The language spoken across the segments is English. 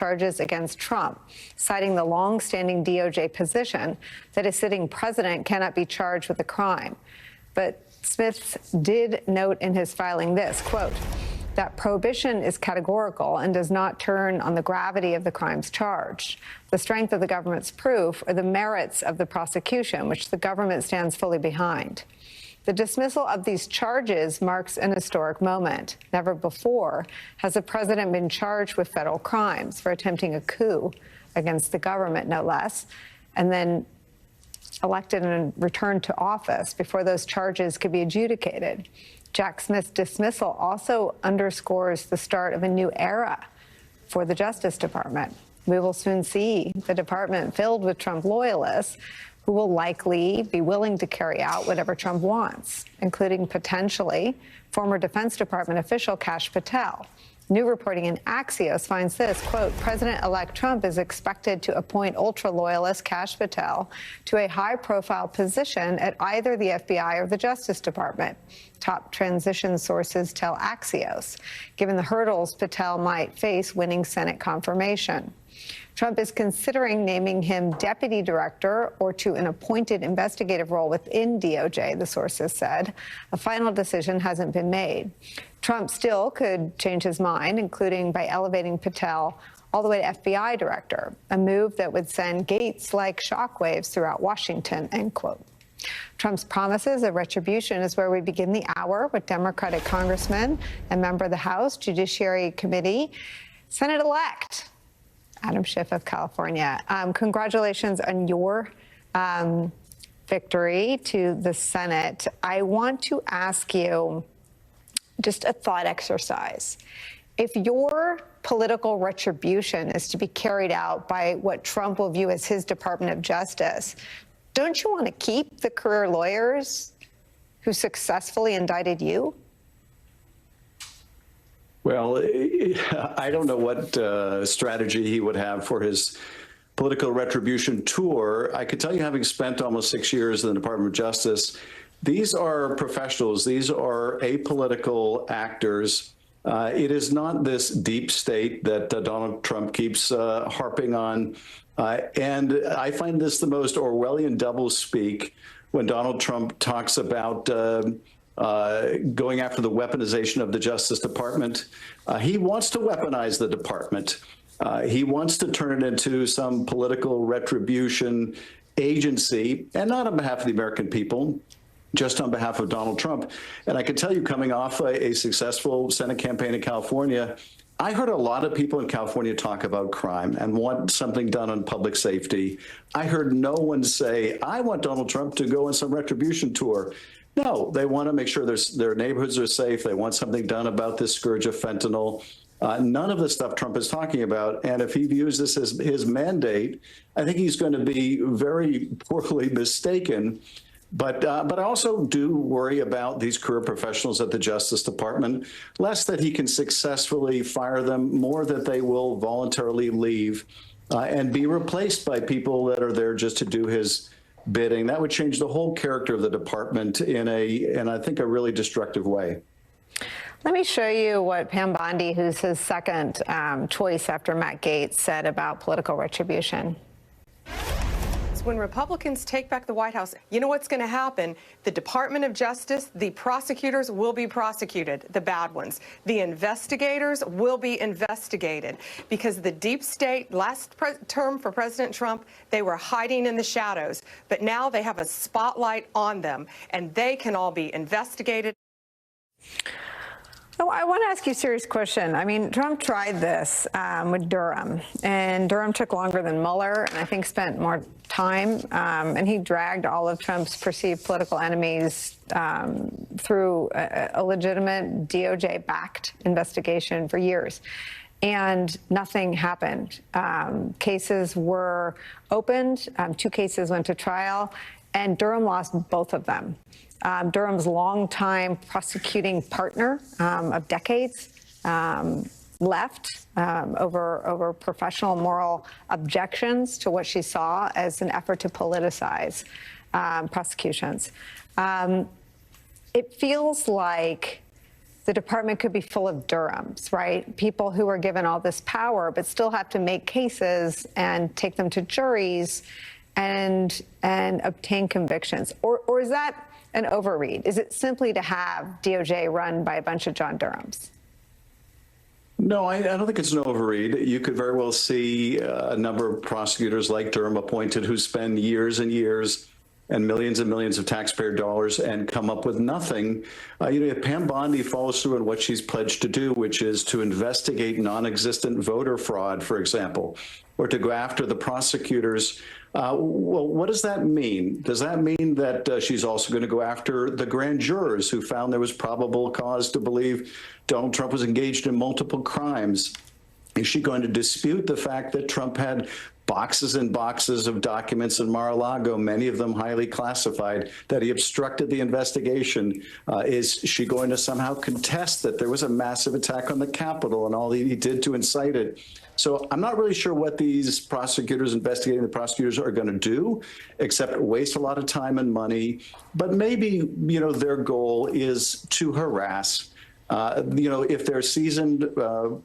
charges against Trump, citing the long-standing DOJ position that a sitting president cannot be charged with a crime. But Smith did note in his filing this, quote, that prohibition is categorical and does not turn on the gravity of the crimes charged, the strength of the government's proof, or the merits of the prosecution, which the government stands fully behind. The dismissal of these charges marks an historic moment. Never before has a president been charged with federal crimes for attempting a coup against the government, no less, and then elected and returned to office before those charges could be adjudicated. Jack Smith's dismissal also underscores the start of a new era for the Justice Department. We will soon see the department filled with Trump loyalists who will likely be willing to carry out whatever Trump wants, including potentially former Defense Department official Kash Patel. New reporting in Axios finds this, quote, President-elect Trump is expected to appoint ultra-loyalist Kash Patel to a high-profile position at either the FBI or the Justice Department. Top transition sources tell Axios, given the hurdles Patel might face winning Senate confirmation. Trump is considering naming him deputy director or to an appointed investigative role within DOJ, the sources said. A final decision hasn't been made. Trump still could change his mind, including by elevating Patel all the way to FBI director, a move that would send Gates-like shockwaves throughout Washington, end quote. Trump's promises of retribution is where we begin the hour with Democratic Congressman and member of the House Judiciary Committee, Senate-elect Adam Schiff of California. Congratulations on your victory to the Senate. I want to ask you just a thought exercise. If your political retribution is to be carried out by what Trump will view as his Department of Justice, don't you want to keep the career lawyers who successfully indicted you? Well, I don't know what strategy he would have for his political retribution tour. I could tell you, having spent almost 6 years in the Department of Justice, these are professionals. These are apolitical actors. It is not this deep state that Donald Trump keeps harping on. And I find this the most Orwellian doublespeak when Donald Trump talks about going after the weaponization of the Justice Department. He wants to weaponize the department. He wants to turn it into some political retribution agency, and not on behalf of the American people, just on behalf of Donald Trump. And I can tell you, coming off a successful Senate campaign in California, I heard a lot of people in California talk about crime and want something done on public safety. I heard no one say, I want Donald Trump to go on some retribution tour. No, they want to make sure their neighborhoods are safe. They want something done about this scourge of fentanyl. None of the stuff Trump is talking about. And if he views this as his mandate, I think he's going to be very poorly mistaken. But I also do worry about these career professionals at the Justice Department, less that he can successfully fire them, more that they will voluntarily leave and be replaced by people that are there just to do his bidding. That would change the whole character of the department in I think, a really destructive way. Let me show you what Pam Bondi, who's his second choice after Matt Gaetz, said about political retribution. When Republicans take back the White House, you know what's going to happen? The Department of Justice, the prosecutors will be prosecuted, the bad ones. The investigators will be investigated, because the deep state, last term for President Trump, they were hiding in the shadows. But now they have a spotlight on them, and they can all be investigated. So I want to ask you a serious question. I mean, Trump tried this with Durham, and Durham took longer than Mueller, and I think spent more time, and he dragged all of Trump's perceived political enemies through a legitimate DOJ-backed investigation for years. And nothing happened. Cases were opened, 2 cases went to trial, and Durham lost both of them. Durham's longtime prosecuting partner of decades left over professional moral objections to what she saw as an effort to politicize prosecutions. It feels like the department could be full of Durhams, right? People who are given all this power, but still have to make cases and take them to juries and obtain convictions. Or is that an overread? Is it simply to have DOJ run by a bunch of John Durhams? No, I don't think it's an overread. You could very well see a number of prosecutors like Durham appointed who spend years and years and millions of taxpayer dollars and come up with nothing. If Pam Bondi follows through on what she's pledged to do, which is to investigate non-existent voter fraud, for example, or to go after the prosecutors, well, what does that mean? Does that mean that she's also going to go after the grand jurors who found there was probable cause to believe Donald Trump was engaged in multiple crimes? Is she going to dispute the fact that Trump had boxes and boxes of documents in Mar-a-Lago, many of them highly classified, that he obstructed the investigation? Is she going to somehow contest that there was a massive attack on the Capitol and all he did to incite it? So I'm not really sure what these prosecutors, investigating the prosecutors, are going to do, except waste a lot of time and money. But maybe, their goal is to harass. If they're seasoned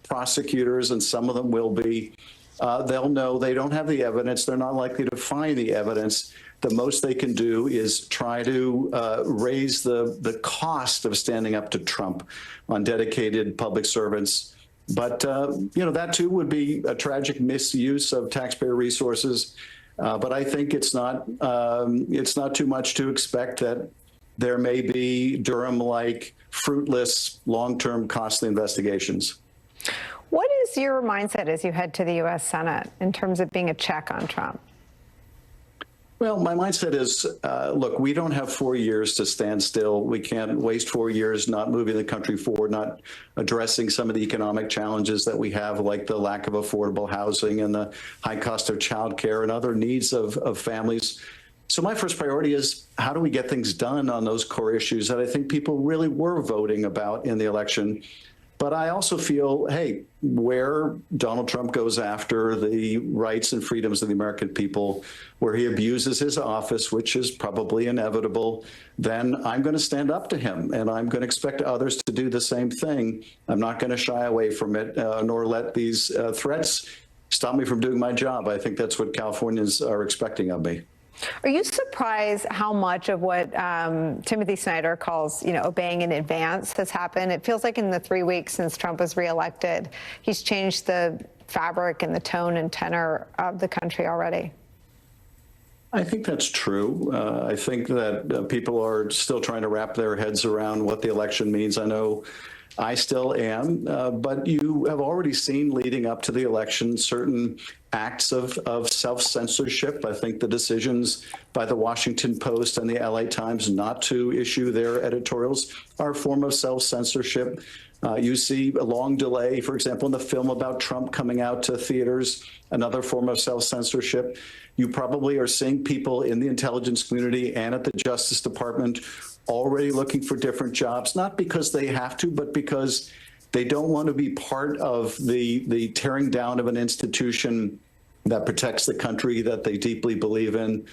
prosecutors, and some of them will be, they'll know they don't have the evidence. They're not likely to find the evidence. The most they can do is try to raise the cost of standing up to Trump on dedicated public servants. But, that too would be a tragic misuse of taxpayer resources. But I think it's not too much to expect that there may be Durham-like, fruitless, long-term, costly investigations. What is your mindset as you head to the U.S. Senate in terms of being a check on Trump? Well, my mindset is, look, we don't have 4 years to stand still. We can't waste 4 years not moving the country forward, not addressing some of the economic challenges that we have, like the lack of affordable housing and the high cost of childcare and other needs of families. So my first priority is, how do we get things done on those core issues that I think people really were voting about in the election? But I also feel, hey, where Donald Trump goes after the rights and freedoms of the American people, where he abuses his office, which is probably inevitable, then I'm going to stand up to him, and I'm going to expect others to do the same thing. I'm not going to shy away from it, nor let these threats stop me from doing my job. I think that's what Californians are expecting of me. Are you surprised how much of what Timothy Snyder calls, obeying in advance has happened? It feels like in the 3 weeks since Trump was reelected, he's changed the fabric and the tone and tenor of the country already. I think that's true. I think that people are still trying to wrap their heads around what the election means. I know I still am, but you have already seen leading up to the election certain acts of self-censorship. I think the decisions by the Washington Post and the LA Times not to issue their editorials are a form of self-censorship. You see a long delay, for example, in the film about Trump coming out to theaters, another form of self-censorship. You probably are seeing people in the intelligence community and at the Justice Department already looking for different jobs, not because they have to, but because they don't want to be part of the tearing down of an institution that protects the country that they deeply believe in.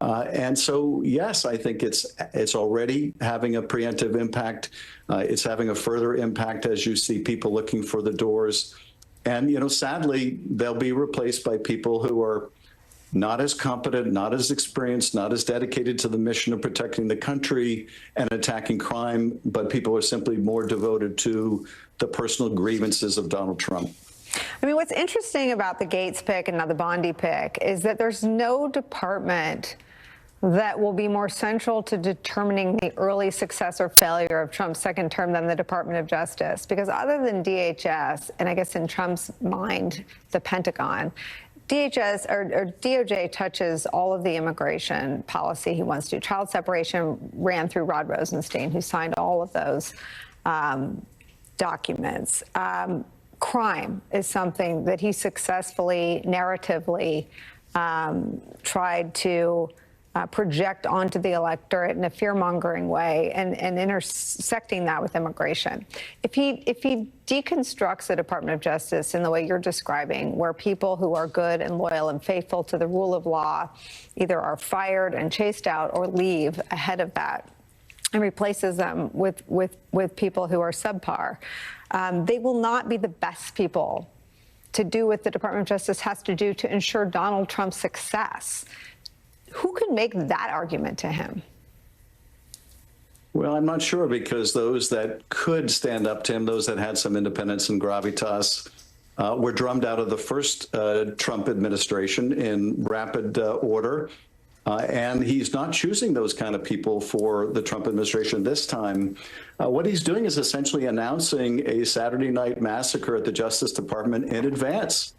And so, yes, I think it's already having a preemptive impact. It's having a further impact as you see people looking for the doors. And, sadly, they'll be replaced by people who are not as competent, not as experienced, not as dedicated to the mission of protecting the country and attacking crime, but people are simply more devoted to the personal grievances of Donald Trump. I mean, what's interesting about the Gates pick and now the Bondi pick is that there's no department that will be more central to determining the early success or failure of Trump's second term than the Department of Justice. Because other than DHS, and I guess in Trump's mind, the Pentagon, DHS or DOJ touches all of the immigration policy he wants to. Child separation ran through Rod Rosenstein, who signed all of those documents. Crime is something that he successfully, narratively tried to project onto the electorate in a fear-mongering way and intersecting that with immigration. If he deconstructs the Department of Justice in the way you're describing, where people who are good and loyal and faithful to the rule of law either are fired and chased out or leave ahead of that, and replaces them with people who are subpar. They will not be the best people to do what the Department of Justice has to do to ensure Donald Trump's success. Who can make that argument to him? Well, I'm not sure, because those that could stand up to him, those that had some independence and gravitas, were drummed out of the first Trump administration in rapid order. And he's not choosing those kind of people for the Trump administration this time. What he's doing is essentially announcing a Saturday night massacre at the Justice Department in advance.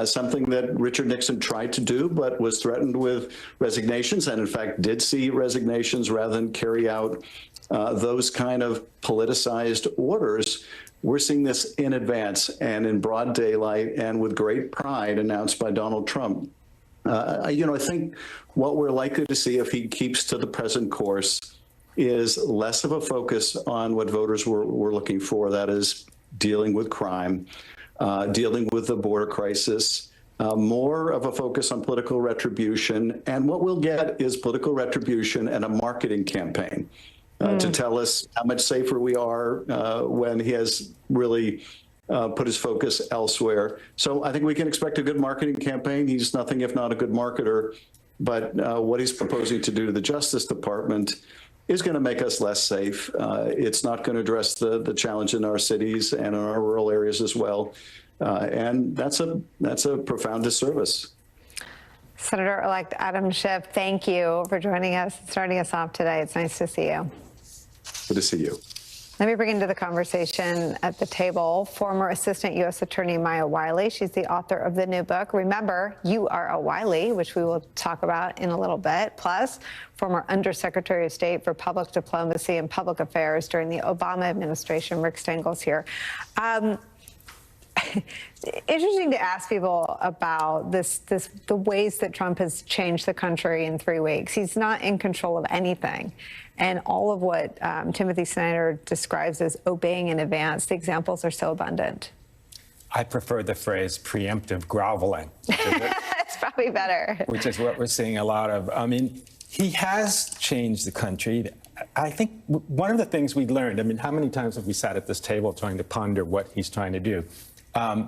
Something that Richard Nixon tried to do, but was threatened with resignations, and in fact did see resignations rather than carry out those kind of politicized orders. We're seeing this in advance and in broad daylight and with great pride announced by Donald Trump. I think what we're likely to see if he keeps to the present course is less of a focus on what voters were looking for, that is dealing with crime, dealing with the border crisis, more of a focus on political retribution. And what we'll get is political retribution and a marketing campaign to tell us how much safer we are when he has really put his focus elsewhere. So I think we can expect a good marketing campaign. He's nothing if not a good marketer. But what he's proposing to do to the Justice Department is going to make us less safe. It's not going to address the challenge in our cities and in our rural areas as well. And that's a profound disservice. Senator-elect Adam Schiff, thank you for joining us, starting us off today. It's nice to see you. Good to see you. Let me bring into the conversation at the table former Assistant U.S. Attorney Maya Wiley. She's the author of the new book, Remember, You Are a Wiley, which we will talk about in a little bit. Plus, former Undersecretary of State for Public Diplomacy and Public Affairs during the Obama administration, Rick Stengel's here. Interesting to ask people about the ways that Trump has changed the country in 3 weeks. He's not in control of anything. And all of what Timothy Snyder describes as obeying in advance, the examples are so abundant. I prefer the phrase preemptive groveling. It's probably better. Which is what we're seeing a lot of. I mean, he has changed the country. I think one of the things we learned, I mean, how many times have we sat at this table trying to ponder what he's trying to do? I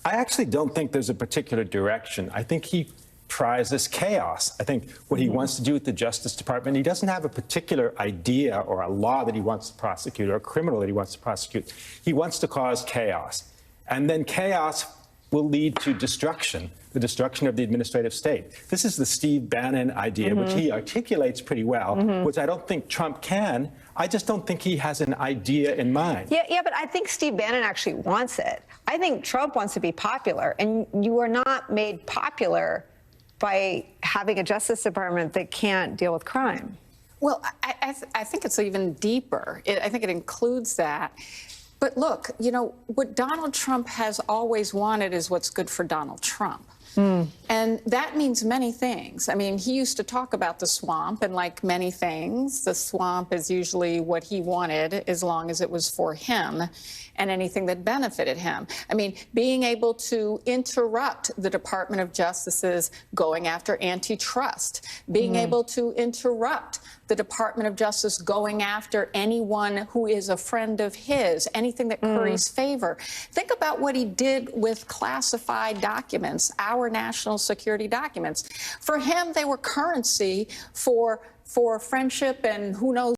actually don't think there's a particular direction. I think he prizes chaos. I think what he wants to do with the Justice Department, he doesn't have a particular idea or a law that he wants to prosecute or a criminal that he wants to prosecute. He wants to cause chaos. And then chaos will lead to destruction, the destruction of the administrative state. This is the Steve Bannon idea, which he articulates pretty well, which I don't think Trump can. I just don't think he has an idea in mind. Yeah, but I think Steve Bannon actually wants it. I think Trump wants to be popular, and you are not made popular by having a Justice Department that can't deal with crime. Well, I think it's even deeper. I think it includes that. But look, you know, what Donald Trump has always wanted is what's good for Donald Trump. And that means many things. I mean, he used to talk about the swamp, and like many things, the swamp is usually what he wanted as long as it was for him and anything that benefited him. I mean, being able to interrupt the Department of Justice's going after antitrust, being able to interrupt the Department of Justice going after anyone who is a friend of his, anything that curries favor. Think about what he did with classified documents, our national security documents. For him, they were currency for friendship and who knows